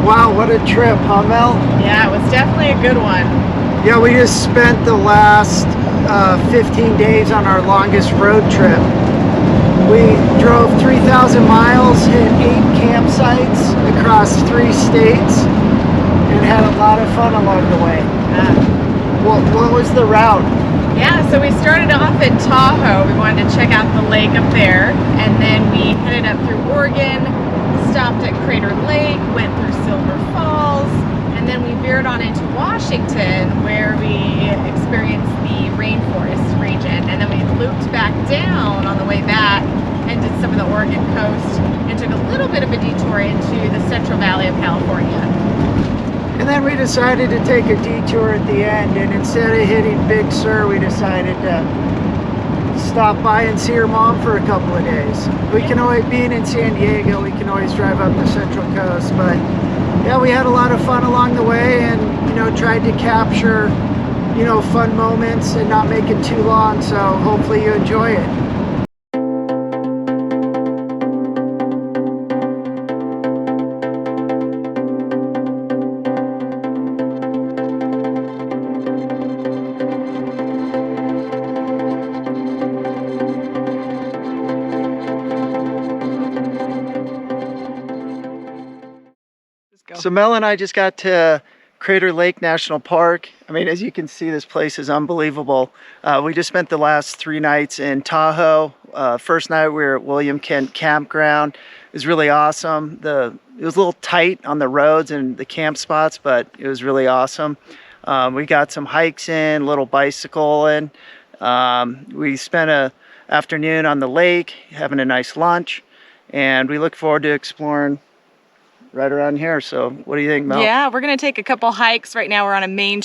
Wow, what a trip, huh, Mel? Yeah, it was definitely a good one. Yeah, we just spent the last 15 days on our longest road trip. We drove 3,000 miles, hit 8 campsites across 3 states, and had a lot of fun along the way. What was the route? Yeah, so we started off in Tahoe. We wanted to check out the lake up there, and then we headed up through Oregon, stopped at Crater Lake, went through Silver Falls, and then we veered on into Washington, where we experienced the rainforest region, and then we looped back down on the way back and did some of the Oregon coast and took a little bit of a detour into the Central Valley of California. And then we decided to take a detour at the end, and instead of hitting Big Sur, we decided to stop by and see her mom for a couple of days. We can always, being in San Diego, we can always drive up the Central Coast, but yeah, we had a lot of fun along the way, and tried to capture fun moments and not make it too long, so hopefully you enjoy it. So Mel and I just got to Crater Lake National Park. I mean, as you can see, this place is unbelievable. We just spent the last 3 nights in Tahoe. First night we were at Mora Campground. It was really awesome. It was a little tight on the roads and the camp spots, but it was really awesome. We got some hikes in, a little bicycle in. We spent an afternoon on the lake having a nice lunch, and we look forward to exploring right around here. So what do you think, Mel? Yeah, we're gonna take a couple hikes. Right now we're on a main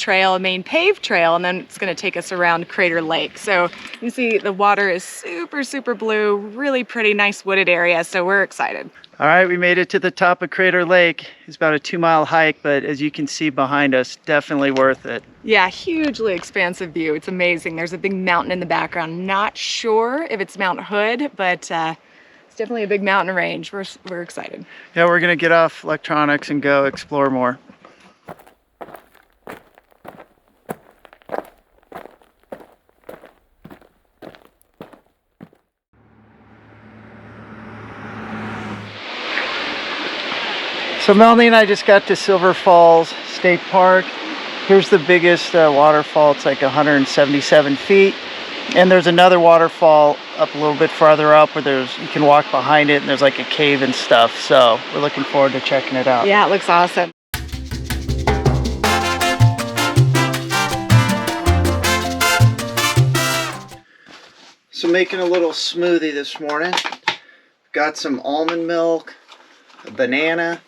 paved trail, and then it's gonna take us around Crater Lake. So you see the water is super blue, really pretty, nice wooded area. So we're excited. All right, we made it to the top of Crater Lake. It's about a 2-mile hike, but as you can see behind us, definitely worth it. Yeah, hugely expansive view. It's amazing. There's a big mountain in the background. Not sure if it's Mount Hood, but it's definitely a big mountain range. We're excited. Yeah, we're gonna get off electronics and go explore more. So Melanie and I just got to Silver Falls State Park. Here's the biggest waterfall. It's like 177 feet. And there's another waterfall up a little bit farther up where you can walk behind it, and there's like a cave and stuff. So we're looking forward to checking it out. Yeah, it looks awesome. So making a little smoothie this morning. Got some almond milk, a banana,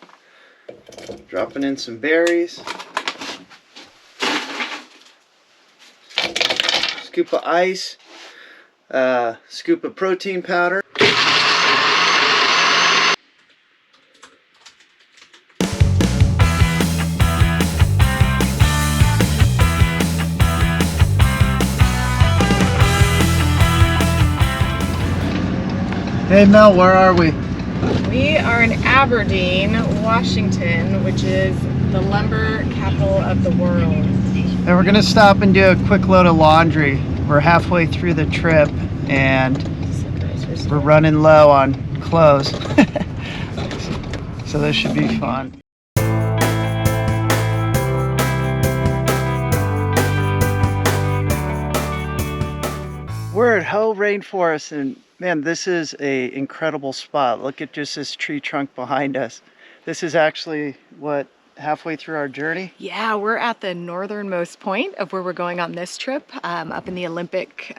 dropping in some berries, scoop of ice, scoop of protein powder. Hey Mel, where are we? We are in Aberdeen, Washington, which is the lumber capital of the world. And we're gonna stop and do a quick load of laundry. We're halfway through the trip and we're running low on clothes. So this should be fun. We're at Hoh Rainforest, and man, this is an incredible spot. Look at just this tree trunk behind us. This is actually halfway through our journey? Yeah, we're at the northernmost point of where we're going on this trip, up in the Olympic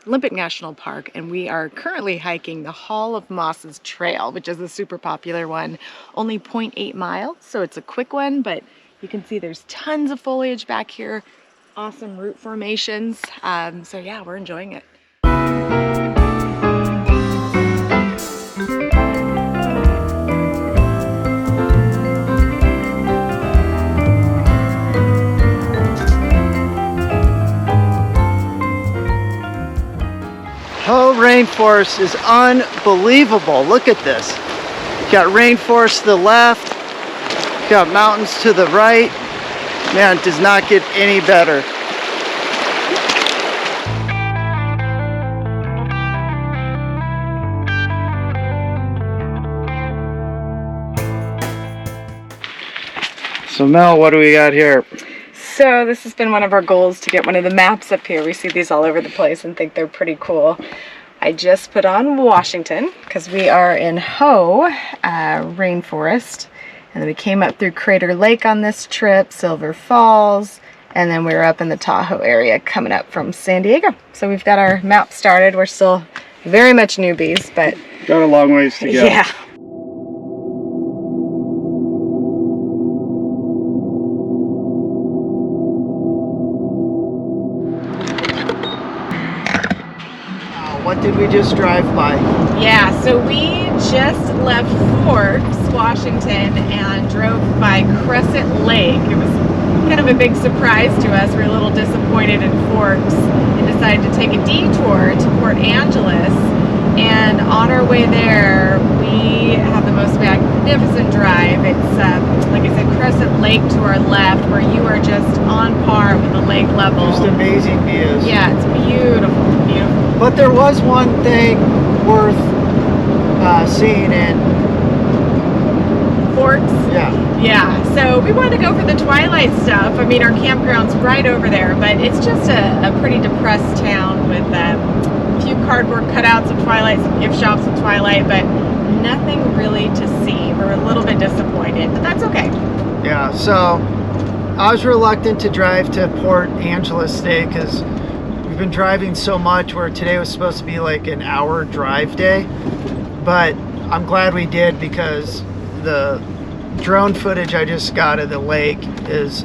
National Park, and we are currently hiking the Hall of Mosses Trail, which is a super popular one, only 0.8 miles, so it's a quick one, but you can see there's tons of foliage back here, awesome root formations, so yeah, we're enjoying it. Hoh Rainforest is unbelievable. Look at this. Got rainforest to the left, Got mountains to the right. Man, it does not get any better. So Mel, what do we got here? So this has been one of our goals to get one of the maps up here. We see these all over the place and think they're pretty cool. I just put on Washington because we are in Hoh Rainforest. And then we came up through Crater Lake on this trip, Silver Falls, and then we were up in the Tahoe area coming up from San Diego. So we've got our map started. We're still very much newbies, but got a long ways to go. Yeah. What did we just drive by? Yeah, so we just left Forks, Washington, and drove by Crescent Lake. It was kind of a big surprise to us. We were a little disappointed in Forks and decided to take a detour to Port Angeles. And on our way there, we have the most magnificent drive. It's, like I said, Crescent Lake to our left, where you are just on par with the lake level. Just amazing views. Yeah, it's beautiful, beautiful. But there was one thing worth seeing in Forks? Yeah. Yeah, so we wanted to go for the Twilight stuff. I mean, our campground's right over there, but it's just a pretty depressed town with a few cardboard cutouts of Twilight, some gift shops of Twilight, but nothing really to see. We're a little bit disappointed, but that's okay. Yeah, so I was reluctant to drive to Port Angeles today because we've been driving so much where today was supposed to be like an hour drive day, but I'm glad we did because the drone footage I just got of the lake is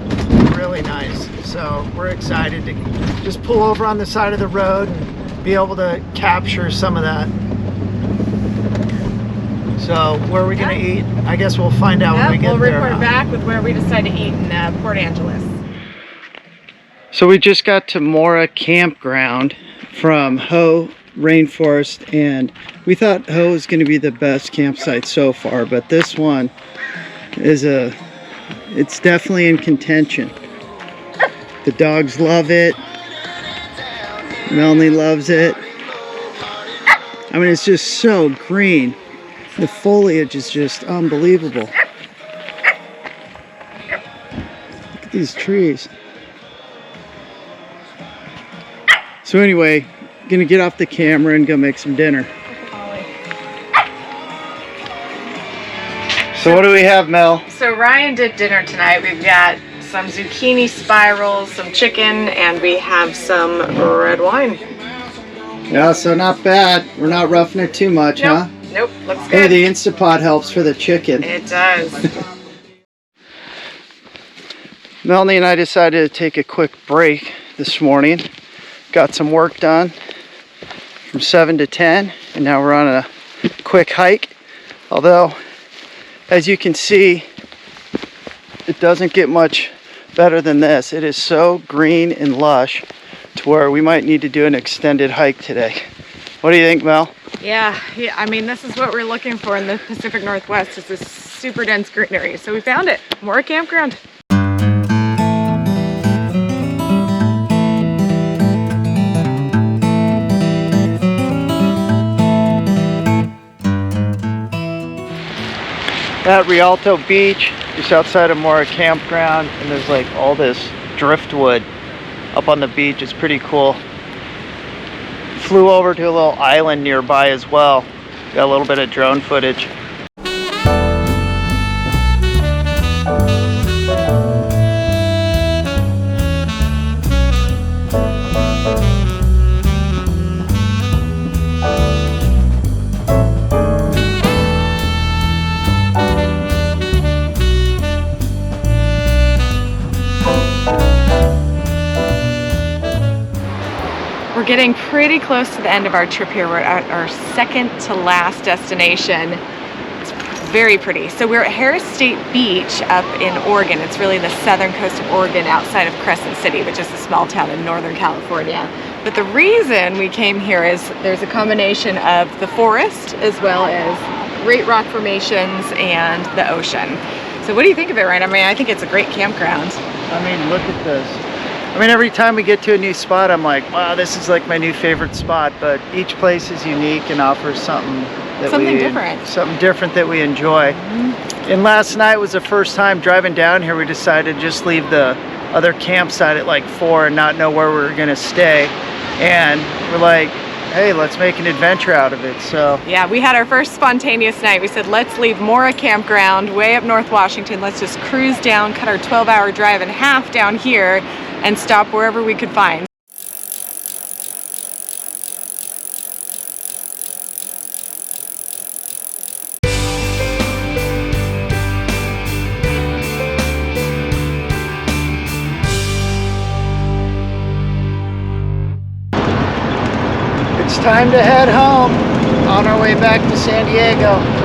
really nice. So we're excited to just pull over on the side of the road and be able to capture some of that. So where are we gonna eat? I guess we'll find out when we get there. We'll report back with where we decide to eat in Port Angeles. So we just got to Mora Campground from Hoh Rainforest, and we thought Hoh was going to be the best campsite so far, but this one is it's definitely in contention. The dogs love it. Melanie loves it. I mean, it's just so green. The foliage is just unbelievable. Look at these trees. So anyway, gonna get off the camera and go make some dinner. So what do we have, Mel? So Ryan did dinner tonight. We've got some zucchini spirals, some chicken, and we have some red wine. Yeah, so not bad. We're not roughing it too much, Nope. huh? Nope, looks good. Hey, the Instapot helps for the chicken. It does. Melanie and I decided to take a quick break this morning. Got some work done from 7 to 10, and now we're on a quick hike. Although, as you can see, it doesn't get much better than this. It is so green and lush to where we might need to do an extended hike today. What do you think, Mel? Yeah, I mean, this is what we're looking for in the Pacific Northwest, is this super dense greenery. So we found it, Mora Campground. At Rialto Beach, just outside of Mora Campground, and there's like all this driftwood up on the beach. It's pretty cool. Flew over to a little island nearby as well. Got a little bit of drone footage. We're getting pretty close to the end of our trip here. We're at our second to last destination. It's very pretty. So we're at Harris State Beach up in Oregon. It's really the southern coast of Oregon outside of Crescent City, which is a small town in Northern California. But the reason we came here is there's a combination of the forest as well as great rock formations and the ocean. So what do you think of it, Ryan? I mean, I think it's a great campground. I mean, look at this. I mean, every time we get to a new spot, I'm like, wow, this is like my new favorite spot. But each place is unique and offers something that something different that we enjoy. And last night was the first time driving down here. We decided to just leave the other campsite at like 4 and not know where we were gonna stay. And we're like, hey, let's make an adventure out of it. So yeah, we had our first spontaneous night. We said, let's leave Mora Campground way up North Washington. Let's just cruise down, cut our 12-hour drive in half down here, and stop wherever we could find. it's time to head home on our way back to San Diego.